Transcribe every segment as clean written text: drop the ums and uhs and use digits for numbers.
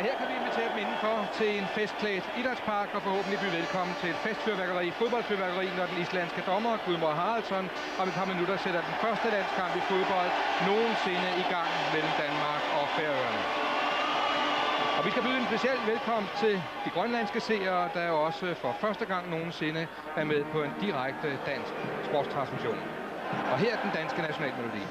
her kan vi invitere dem indenfor til en festklædt idrætspark og forhåbentlig byde velkommen til et festfyrværkeri, fodboldfyrværkeri, når den islandske dommer, Guðmundur Haraldsson, om et par minutter sætter den første landskamp i fodbold nogensinde i gang mellem Danmark og Færøerne. Og vi skal byde en speciel velkommen til de grønlandske seere, der jo også for første gang nogensinde er med på en direkte dansk sportstransmission. Og her er den danske nationalmelodi.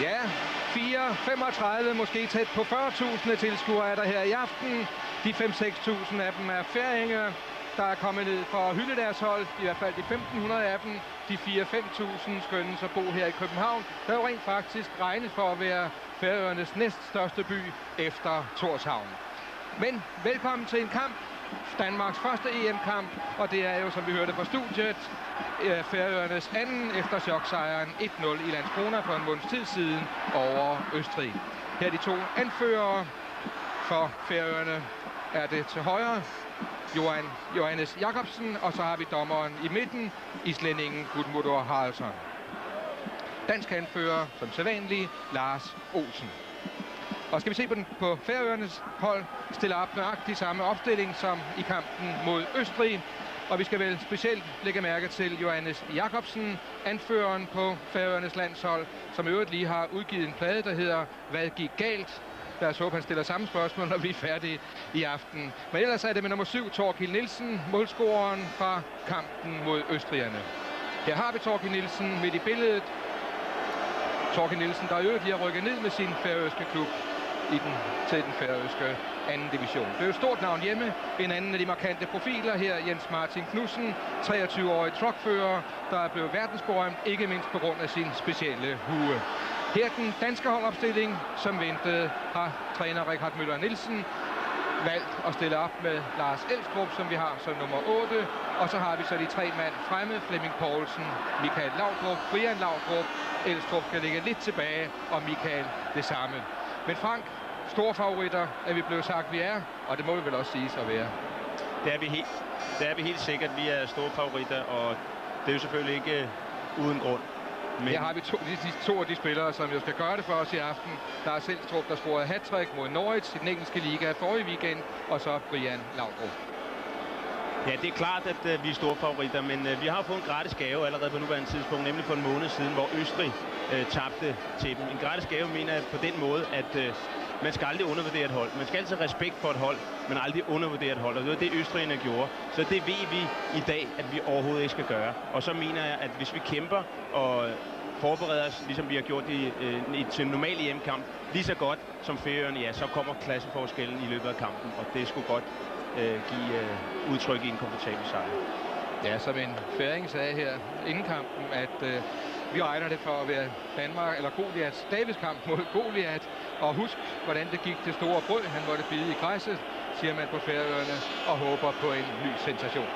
Ja, 35, måske tæt på 40.000 tilskuere er der her i aften. De 5-6.000 af dem er færinger, der er kommet ned for at hylde deres hold. I hvert fald de 1.500 af dem. De 4-5.000 skønnes at bo her i København, der jo rent faktisk regnes for at være Færøernes næststørste by efter Tórshavn. Men velkommen til en kamp. Danmarks første EM-kamp, og det er jo, som vi hørte fra studiet, Færøernes anden efter choksejren 1-0 i Landskrona for en måneds tid siden over Østrig. Her er de to anførere for Færøerne. Er det til højre Jóhannes Jakobsen, og så har vi dommeren i midten, islændingen Guðmundur Haraldsson. Dansk anfører, som sædvanlig, Lars Olsen. Og skal vi se på Færøernes hold, stiller op nøjagtigt samme opstilling som i kampen mod Østrig. Og vi skal vel specielt lægge mærke til Jóhannes Jakobsen, anføreren på Færøernes landshold, som i øvrigt lige har udgivet en plade, der hedder Hvad gik galt? Lad os håbe, han stiller samme spørgsmål, når vi er færdige i aften. Men ellers er det med nummer 7, Thorkild Nielsen, målscoreren fra kampen mod østrigerne. Her har vi Thorkild Nielsen midt i billedet. Thorkild Nielsen, der i øvrigt lige har rykket ned med sin færøske klub til den færøske anden division. Det er jo et stort navn hjemme. En anden af de markante profiler her, Jens Martin Knudsen, 23-årig truckfører, der er blevet verdensberømt, ikke mindst på grund af sin specielle hue. Her er den danske holdopstilling, som ventede, har træner Richard Møller Nielsen valgt at stille op med Lars Elstrup, som vi har som nummer 8. Og så har vi så de tre mand fremme, Flemming Poulsen, Michael Laudrup, Brian Laudrup. Elstrup skal ligge lidt tilbage, og Michael det samme. Men Frank, store favoritter er vi blevet sagt, vi er, og det må vi vel også siges at være. Det er vi helt sikkert. Vi er store favoritter, og det er jo selvfølgelig ikke uden grund. Men her har vi to af de spillere, som jo skal gøre det for os i aften. Lars Elstrup, der scorede hat-trick mod Norwich i den engelske liga forrige weekend, og så Brian Laudrup. Ja, det er klart, at vi er store favoritter, men vi har fået en gratis gave allerede på nuværende tidspunkt, nemlig for en måned siden, hvor Østrig tabte til dem. En gratis gave mener jeg på den måde, at man skal aldrig undervurdere et hold. Man skal altid have respekt for et hold, men aldrig undervurdere et hold. Og det var det, østrigerne gjorde. Så det ved vi i dag, at vi overhovedet ikke skal gøre. Og så mener jeg, at hvis vi kæmper og forbereder os, ligesom vi har gjort til en normal EM-kamp, lige så godt som Færøerne, ja, så kommer klasseforskellen i løbet af kampen. Og det skulle godt give udtryk i en komfortabel sejr. Ja, som en færing sagde her inden kampen, at vi regner det for at være Danmark, eller Goliaths Davids kamp mod Goliath. Og husk, hvordan det gik til store brød. Han måtte bide i græsset, siger man på Færøerne, og håber på en ny sensation.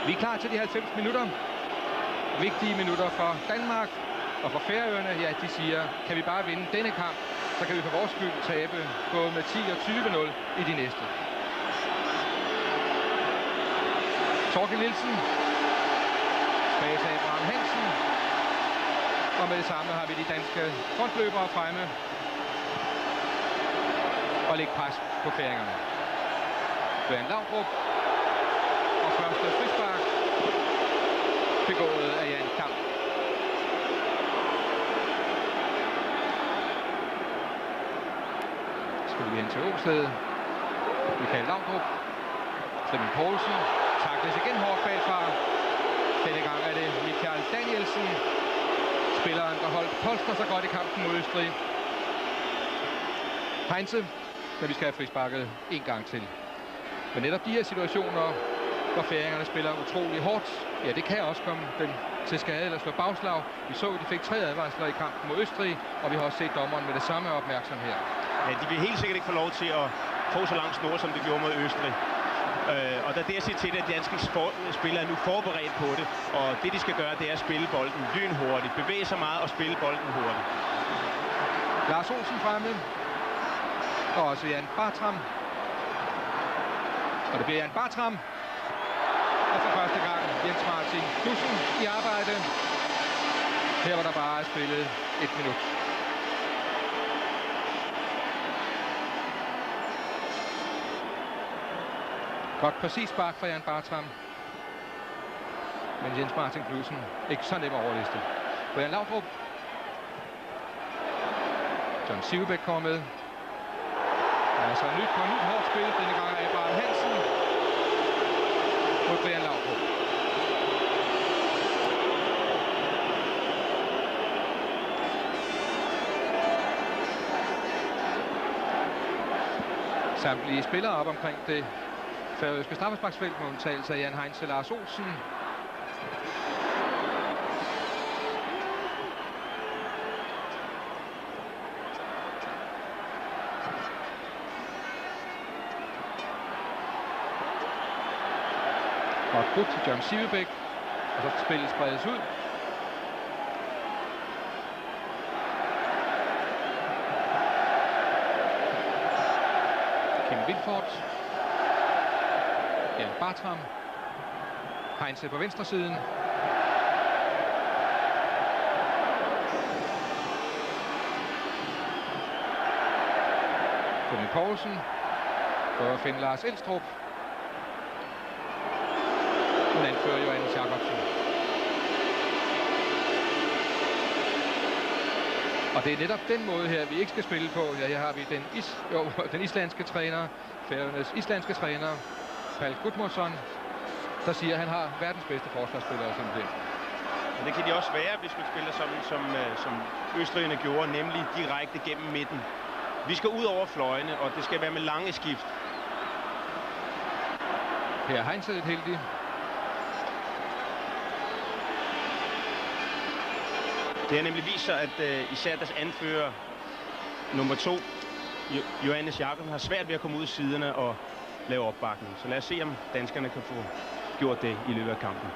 Vi er klar til de 90 minutter. Vigtige minutter for Danmark og for Færøerne. Ja, de siger, kan vi bare vinde denne kamp, så kan vi for vores skyld tabe både med 10 og 20-0 i de næste. Thorkild Nielsen. Bag til Abraham Hansen. Og med det samme har vi de danske frontløbere fremme. Og lægge pres på færingerne. Brian Laudrup. Og første frispark begået af Jan Kamp. spiller vi hen til Åsted. Michael Laudrup. Flemming Poulsen. Takles igen hårdt bagfra. Denne gang er det Michael Danielsen. Spilleren, der holdt polster så godt i kampen mod Østrig. Heinze, men vi skal have frisparket en gang til. Men netop de her situationer, hvor færingerne spiller utrolig hårdt, ja, det kan også komme dem til skade eller slå bagslag. Vi så, at de fik 3 advarsler i kampen mod Østrig, og vi har også set dommeren med det samme opmærksom her. Ja, de vil helt sikkert ikke få lov til at få så lang snor, som de gjorde mod Østrig. Og der er det at sige til, at de danske spillere er nu forberedt på det, og det de skal gøre, det er at spille bolden lynhurtigt, bevæge sig meget og spille bolden hurtigt. Lars Olsen fremme, og også Jan Bartram. Og det bliver Jan Bartram. Og for første gang Jens Martin Knudsen i arbejde. Her var der bare spillet 1 minut. Godt præcis spark fra Jan Bartram. Men Jens Martin Knudsen ikke så nem overliste. Brian Laudrup. John Sivebæk kommer med. Altså nyt på nyt hårdt spil. Denne gang er Abraham Hansen mod Brian Laudrup. Samtlige spillere op omkring det færøske straffesparksfelt med undtagelse af Jan Heinze, Lars Olsen. Godt brudt til John Sivebæk, og så spillet spredes ud. Kim Vilfort. Jan Bartram. Heinze på venstre siden. Flemming Poulsen. Prøver at finde Lars Elstrup. Hun anfører Johannes Jacobsen. Og det er netop den måde her, vi ikke skal spille på. Ja, her har vi den islandske træner, Færøernes islandske træner, Pál Gudmundsson, der siger, at han har verdens bedste forsvarsspillere simpelthen. Og det kan de også være, hvis man spiller som østrigerne gjorde, nemlig direkte gennem midten. Vi skal ud over fløjene, og det skal være med lange skift. Her er Heinze lidt heldig. Det har nemlig vist sig, at især deres anfører nummer 2, Johannes Jacobsen, har svært ved at komme ud af siderne og lave opbakning. Så lad os se, om danskerne kan få gjort det i løbet af kampen.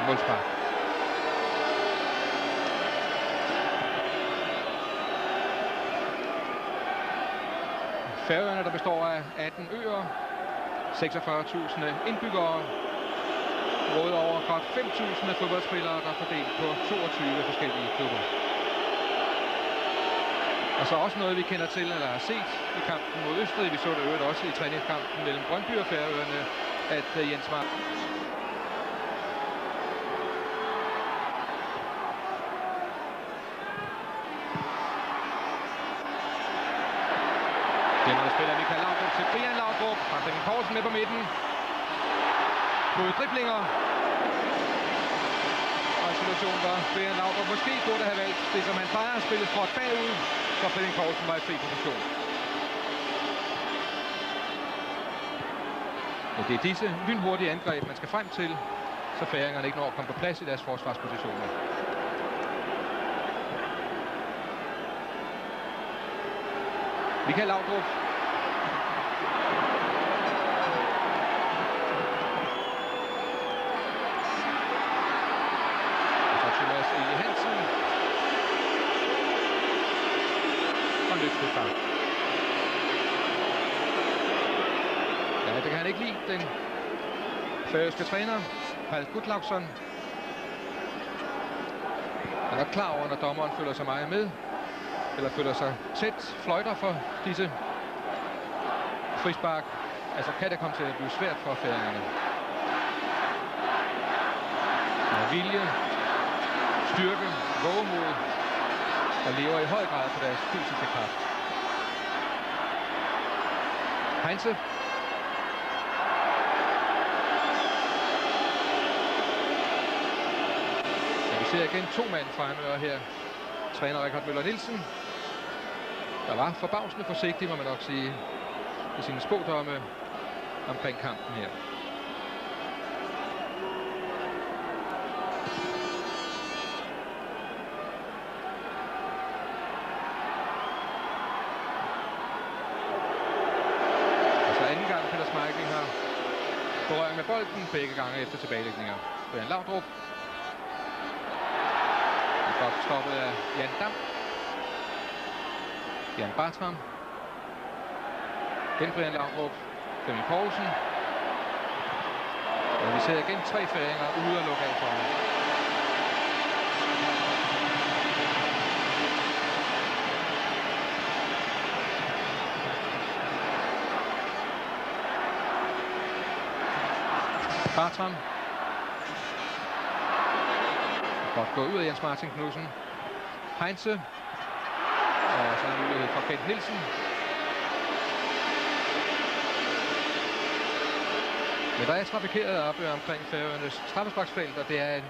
Målspark. Færøerne, der består af 18 øer, 46.000 indbyggere, råder over godt 5.000 fodboldspillere, der er fordelt på 22 forskellige klubber. Og så også noget, vi kender til eller har set i kampen mod Østrig. Vi så det øvrigt også i træningskampen mellem Brøndby og Færøerne, at Jens Martin spiller Michael Laudrup til Brian Laudrup. Har Flemming Poulsen med på midten. Gode driblinger. Og en situation, hvor Brian Laudrup måske burde have valgt det, som han plejer at spille stråt bagud, så Flemming Poulsen var i fri position. Men det er disse lynhurtige angreb, man skal frem til, så færingerne ikke når at komme på plads i deres forsvarspositioner. Michael Laudrup. Ja, det kan han ikke lide, den færøske træner, Pál Gudmundsson. Han er klar over, når dommeren følger sig meget med, eller føler sig tæt, fløjter for disse frispark. Altså kan det komme til at blive svært for færingerne. Med vilje styrke, vågemod og lever i høj grad på deres fysiske kraft. Heinze. Ja, vi ser igen 2 mand fremme her. Træner Richard Møller Nielsen, der var forbavsende forsigtig, må man nok sige, i sine spådomme omkring kampen her. Berøring med bolden begge gange efter tilbagelægninger. Brian Laudrup. Godt stoppet af Jan Dam. Jan Bartram. Igen Brian Laudrup. Flemming Poulsen. Og vi ser igen 3 færinger ude og lukke af foran. Bartram. Godt gå ud af Jens Martin Knudsen. Heinze. Og så en mulighed for Kent Nielsen. Men der er trafikeret op omkring Færøernes straffesparksfelt, og det er en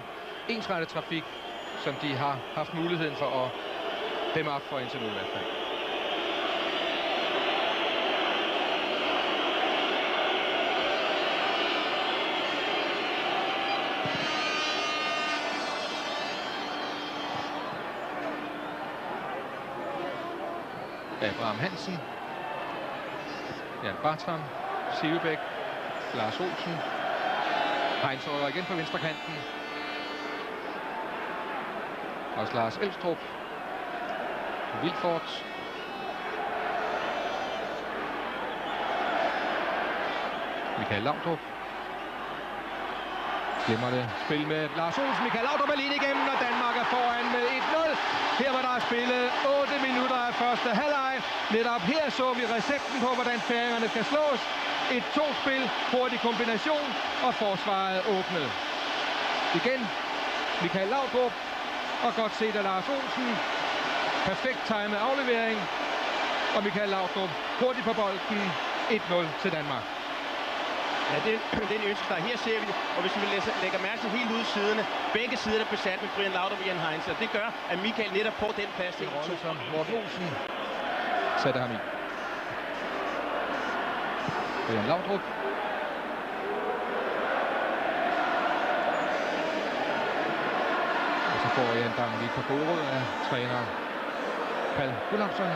ensrettet trafik, som de har haft muligheden for at dæmme op for indtil nu i hvert fald. Abraham Hansen, Jan Bartram, Sivebæk, Lars Olsen, Heinz rykker igen på venstre kanten. Også Lars Elstrup, Vilfort, Michael Laudrup. Glimrende spil med Lars Olsen. Michael Laudrup alene igennem, og Danmark er foran med 1-0. Her var der spillet 8 minutter af første halvleg. Netop her så vi recepten på, hvordan færingerne skal slås. Et 2-spil, hurtig kombination, og forsvaret åbnet. Igen Michael Laudrup, og godt set af Lars Olsen. Perfekt timet aflevering, og Michael Laudrup hurtigt på bolden. 1-0 til Danmark. Ja, det er en ønske, der her ser vi, og hvis vi lægger mærke til helt ude i siderne, begge sider er besat med Brian Laudrup og Jan Heinze, og det gør, at Michael netop får den plads til rolle, som Morten Olsen satte ham i. Brian Laudrup. Og så får Jan Dam lige på gode råd af træner Pal Gulafsson.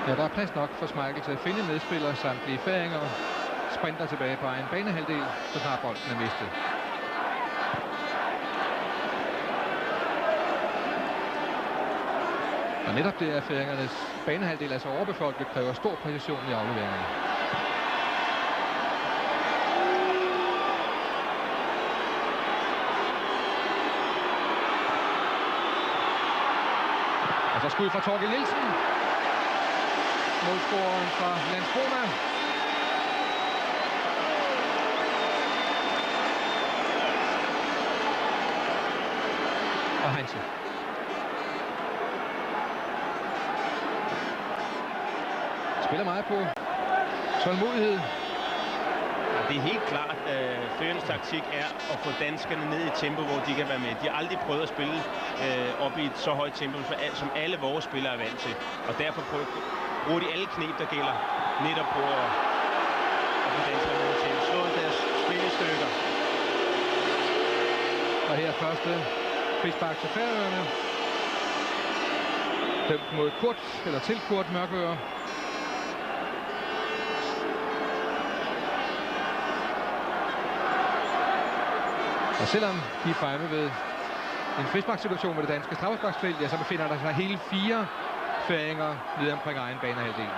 Ja, der er plads nok for Schmeichel til at finde medspillere. Samtlige færinger sprinter tilbage på egen banehalvdel, så snart bolden er mistet. Og netop det, at færingernes banehalvdel er så overbefolket, kræver stor præcision i afleveringerne. Og så skud fra Torgild Nielsen. Målscoren fra Landskrona. Og Heinze. Spiller meget på tålmodighed. Ja, det er helt klart, at Færøernes taktik er at få danskerne ned i tempo, hvor de kan være med. De har aldrig prøvet at spille op i et så højt tempo, som alle vores spillere er vant til. Og derfor bruger de alle knep, der gælder netop på at få danskerne ned til. Slå deres spillestykker. Og her første frispark til Færøerne. Dømt mod Kurt, eller til Kurt Mørkøre. Og selvom de er fremme ved en frisparkssituation med det danske straffesparksfelt, ja, så befinder der sig hele 4 færinger nede omkring egen banehalvdel.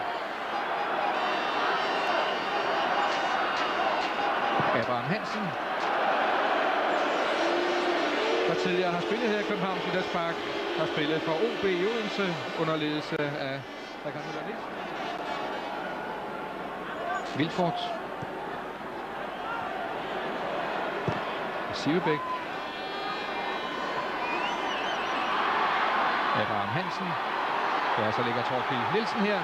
Abraham Hansen. der tidligere har spillet her i Københavns Idrætspark, har spillet for OB i Odense under ledelse af Richard Møller Nielsen. Vilfort. Sivebæk. Abraham Hansen. Ja, så ligger Thorkild Nielsen her.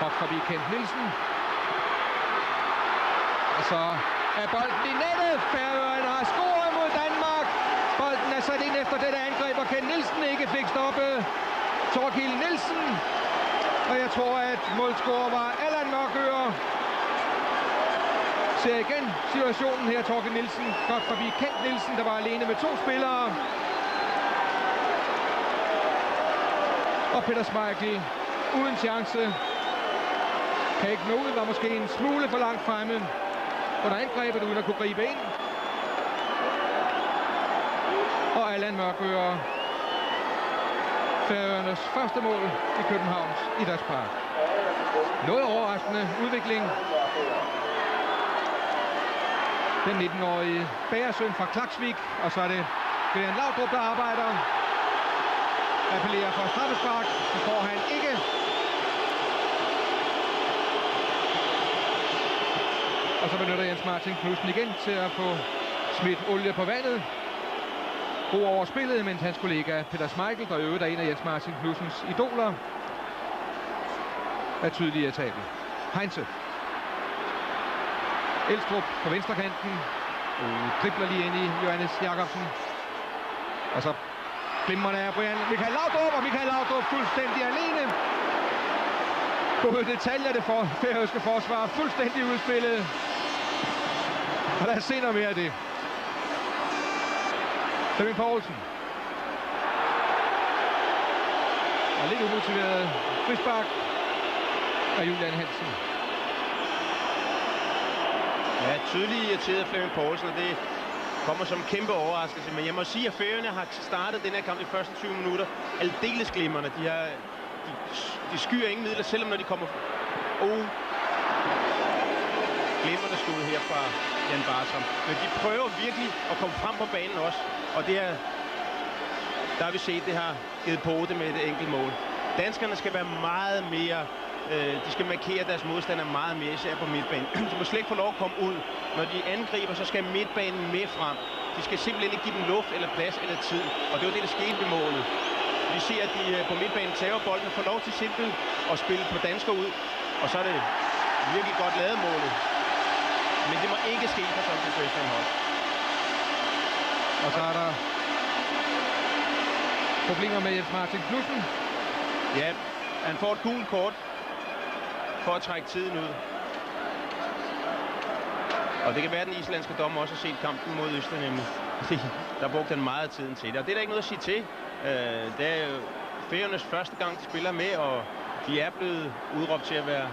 Hop forbi Kent Nielsen. Og så er bolden i nettet. Færøerne har scoret mod Danmark. Bolden er sat ind efter dette angreb, og Kent Nielsen ikke fik stoppet Thorkild Nielsen. Og jeg tror, at målscorer var Allan Mørkøre. Ser igen situationen her. Thorkild Nielsen godt forbi Kent Nielsen, der var alene med 2 spillere. Og Peter Schmeichel uden chance. Kan ikke nå ud, var måske en smule for langt fremme under angrebet, uden at kunne gribe ind. Og Allan Mørkøre. Færøernes første mål i Københavns Idrætspark. Noget overraskende udvikling. Den 19-årige bagersøn fra Klaksvik, og så er det Brian Laudrup, der arbejder. Appellerer for straffespark, det får han ikke. Og så benytter Jens Martin Knudsen igen til at få smidt olie på vandet. Ro over spillet, mens hans kollega Peter Schmeichel, der øvrigt er en af Jens Martin Knudsens idoler, er tydelig irritabel. Heinze. Elstrup på venstrekanten. Dribler lige ind i Johannes Jacobsen. Og så glimrende af Michael Laudrup, og Michael Laudrup fuldstændig alene. Både detaljer det færøske forsvar fuldstændig udspillet. Og lad os se noget mere af det. Flemming Poulsen. Og lidt umotiveret frispark af Julian Hansen. Ja, tydeligt irriteret Flemming Poulsen, og det kommer som en kæmpe overraskelse. Men jeg må sige, at Færøerne har startet den her kamp de første 20 minutter aldeles glimrende. De skyer ingen midler, selvom når de kommer... Glimrende skud her fra Jan Bartram. Men de prøver virkelig at komme frem på banen også. Og det er... Der har vi set, det har givet på det med et enkelt mål. Danskerne skal være meget mere... De skal markere deres modstandere meget mere, især på midtbanen. De må slet ikke få lov at komme ud. Når de angriber, så skal midtbanen med frem. De skal simpelthen ikke give dem luft eller plads eller tid. Og det var det, der skete ved målet. Vi ser, at de på midtbanen tager bolden og får lov til simpelt at spille på dansker ud. Og så er det virkelig godt lavet målet. Men det må ikke ske for sådan en professionel hold. Og så er der problemer med Jens Martin Knudsen. Ja, han får et gult kort for at trække tiden ud. Og det kan være, at den islandske dommer også har set kampen mod Østrig nemlig. Der brugte han meget af tiden til det. Og det er der ikke noget at sige til. Det er jo Færøernes første gang, de spiller med, og de er blevet udråbt til at være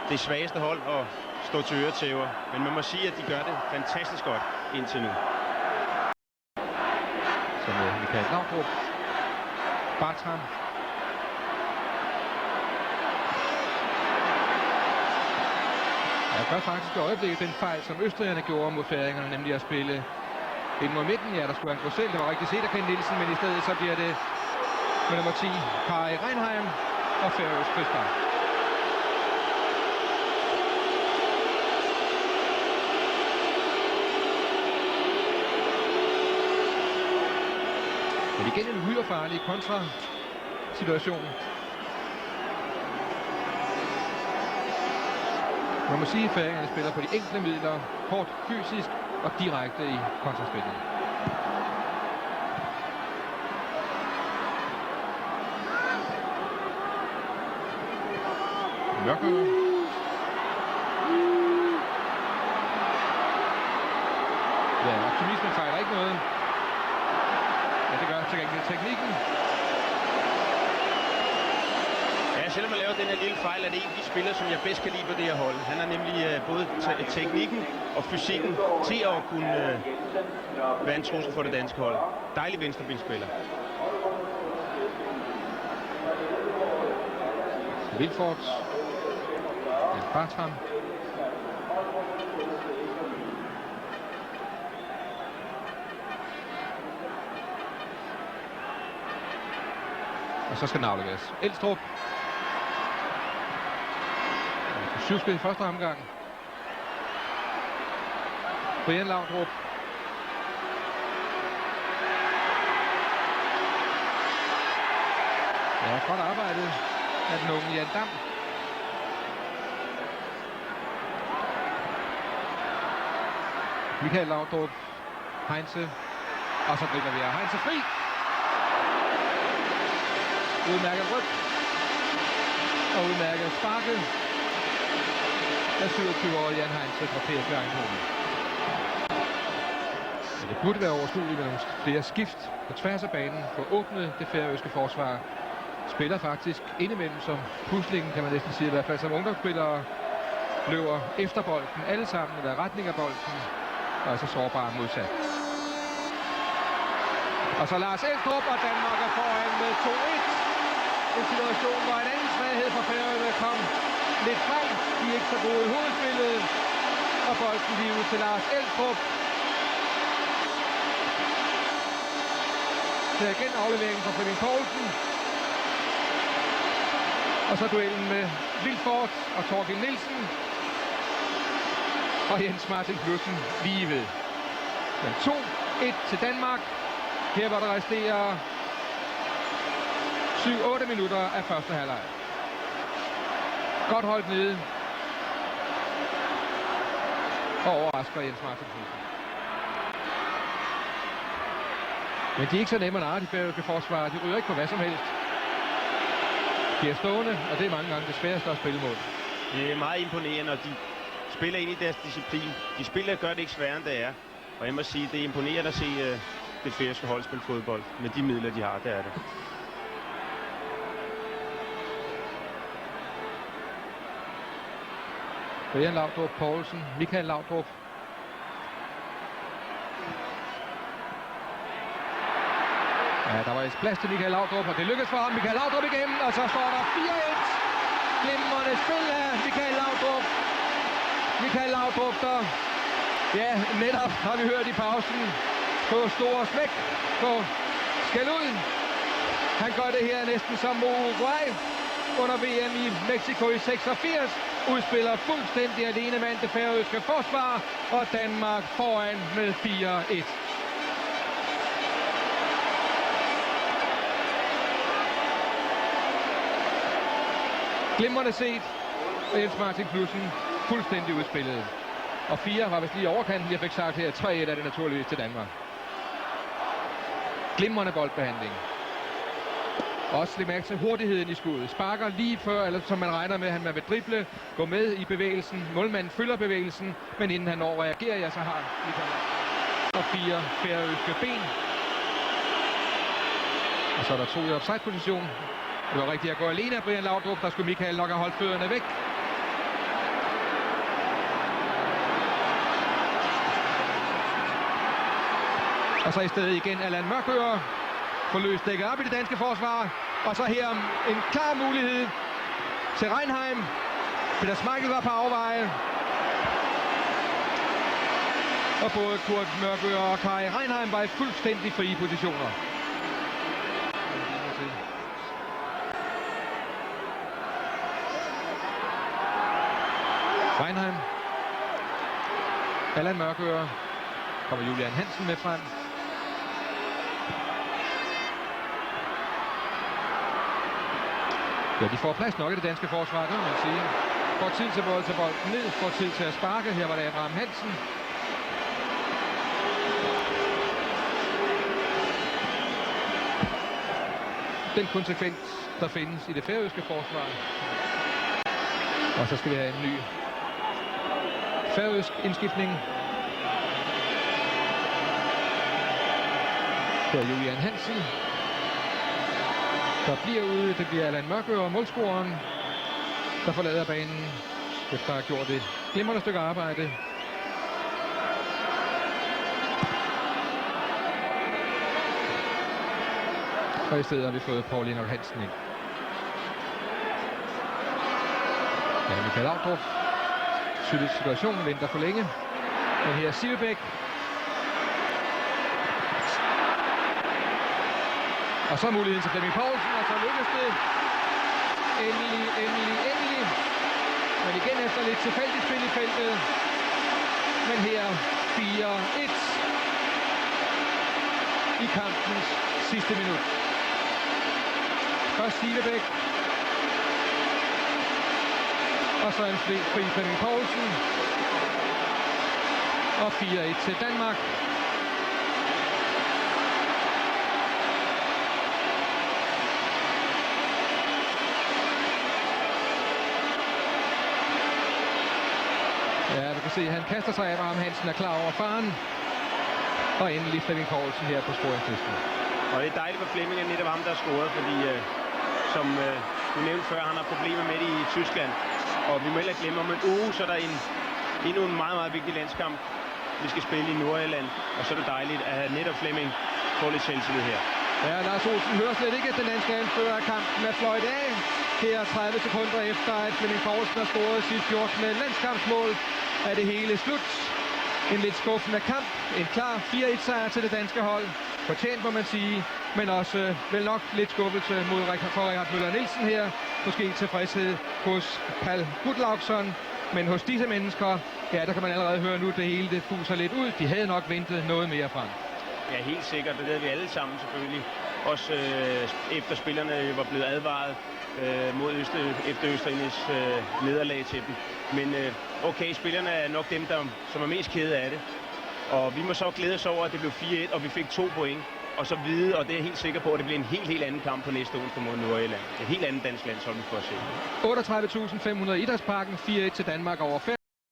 det svageste hold og stå til øretæver. Men man må sige, at de gør det fantastisk godt indtil nu. Så med Michael Laudrup. Bartram. Jeg gør faktisk i øjeblikket den fejl, som østrigerne gjorde mod færingerne, nemlig at spille ind mod midten. Ja, der skulle han gå selv. Det var rigtig set af Kent Nielsen, men i stedet så bliver det med nummer 10, Kari Reinheim og færøsk frispark. Men igen en uhyre farlig kontra-situation. Man må sige, at færingerne spiller på de enkle midler, hårdt fysisk og direkte i kontraspillet. Mørkøre. Ja, optimismen fejler ikke noget. Ja, det gør til gengæld teknikken. Ja, selvom man laver den her lille fejl, er det en af de spillere, som jeg bedst kan lide på det her hold. Han har nemlig både teknikken og fysikken til at kunne være en trussel for det danske hold. Dejlig venstrebenspiller. Vilfort. Ja, Bartram. Og så skal den afleveres. Elstrup. Sjusket i første omgang. Brian Laudrup. Ja, godt arbejdet af den unge Jan Dam. Michael Laudrup. Heinze. Og så dribler vi af Heinze fri. Udmærket ryg. Og udmærket sparket af 27-årige Jan Heinze fra PSV Eindhoven. Det burde være overskueligt med nogle flere skift på tværs af banen for at åbne det færøske forsvar. Spiller faktisk indimellem som puslingen, kan man næsten sige, i hvert fald som ungdomsspillere løber efter bolden, alle sammen eller retning af bolden, og er så sårbare modsat. Og så Lars Elstrup, og Danmark er foran med 2-1. En situation, hvor en anden svaghed fra Færøerne kom lidt frem. De er ikke så gode i hovedspillet, og bolden lige ud til Lars Elstrup. Det er igen afleveringen fra Flemming Poulsen. Og så duellen med Vilfort og Torgild Nielsen. Og Jens Martin Knudsen lige ved. Men 2-1 til Danmark. Her hvor der resterer 7-8 minutter af første halvleg. Godt holdt nede. Og overrasker Jens Martin Knudsen. Men de er ikke så nemme at narre, de færøske forsvar. De ryger ikke på hvad som helst. De er stående, og det er mange gange det sværeste at spille mod. Det er meget imponerende, og de spiller ind i deres disciplin. De spiller gør det ikke sværere, end det er. Og jeg må sige, det er imponerende at se det færøske hold spille fodbold med de midler, de har. Det er det. Brian Laudrup Poulsen, Michael Laudrup. Ja, der var et plads til Michael Laudrup, og det lykkedes for ham. Michael Laudrup igennem, og så står der 4-1. Glimrende spil af Michael Laudrup. Michael Laudrup, der ja, netop har vi hørt i pausen på store smæk på skæld ud. Han gør det her næsten som Uruguay under VM i Mexico i 86. Udspiller fuldstændig alene mand det færøske forsvar, og Danmark foran med 4-1. Glimrende set, og Jens Martin Knudsen fuldstændig udspillet. Og 4 var vist lige overkanten, jeg fik sagt her. 3-1 er det naturligvis til Danmark. Glimrende boldbehandling. Også lidt mærke til hurtigheden i skuddet. Sparker lige før, eller som man regner med, at han vil drible, gå med i bevægelsen. Målmanden følger bevægelsen, men inden han når reagerer, ja, så har og 4 færøske ben. Og så er der 2 i offside-position. Det var rigtigt at gå alene af Brian Laudrup. Der skulle Michael nok have holdt fødderne væk. Og så i stedet igen Allan Mørkøre. Får løst dækket op i det danske forsvar. Og så her en klar mulighed til Reinheim. Peter Schmeichel var på afveje. Og både Kurt Mørkøre og Kai Reinheim var i fuldstændig frie positioner. Reinheim. Allan Mørkøre. Kommer Julian Hansen med frem. Ja, de får plads nok i det danske forsvar, det må man sige. Får tid til både til bolden ned, får tid til at sparke. Her var det Abraham Hansen. Den konsekvens, der findes i det færøske forsvar. Og så skal vi have en ny færøsk indskiftning. Det er Julian Hansen, der bliver ude. Det bliver Allan Mørkøre, målscoreren, der forlader banen efter at have gjort et glimrende stykke arbejde. Og i stedet har vi fået Paul Lennart Hansen ind. Ja, Michael Laudrup. Syldet situationen, venter for længe. Men her er Sivebæk. Og så muligheden til Flemming Poulsen, og så lykkes det. Endelig. Men igen efter lidt tilfældigt spil i feltet. Men her 4-1 i kampens sidste minut. Først Silebæk. Og så en fri Flemming Poulsen. Og 4-1 til Danmark. Ja, du kan se, at han kaster sig af, Abraham Hansen er klar over faren. Og endelig Flemming Poulsen her på scoringslisten. Og det er dejligt for Flemming, at netop ham, der har scoret, fordi som du nævnte før, han har problemer med det i Tyskland. Og vi må heller glemme, om en uge, så er der endnu en meget, meget vigtig landskamp. Vi skal spille i Nordirland, og så er det dejligt, at netop Flemming får lidt selvtillid her. Ja, Lars Olsen hører slet ikke, at den danske anfører af kampen er fløjt af. Her 30 sekunder efter, at Flemming Poulsen har scoret sit 14. landskampsmål, er det hele slut. En lidt skuffende kamp. En klar 4-1 sejr til det danske hold. Fortjent, må man sige, men også vel nok lidt skuffelse mod Richard Møller Nielsen her. Måske tilfredshed hos Pal Gudlaugsson, men hos disse mennesker, ja, der kan man allerede høre nu, det hele det fuser lidt ud. De havde nok ventet noget mere frem. Ja, helt sikkert. Det ved vi alle sammen selvfølgelig. Også efter spillerne var blevet advaret efter Østrigs nederlag til dem. Men okay, spillerne er nok dem, som er mest kede af det. Og vi må så glæde os over, at det blev 4-1, og vi fik 2 point. Og så vide, og det er jeg helt sikker på, at det bliver en helt anden kamp på næste onsdag mod Nordirland. Et helt andet dansk landshold, vi får at se. 38.500 i Idrætsparken, 4-1 til Danmark over 5.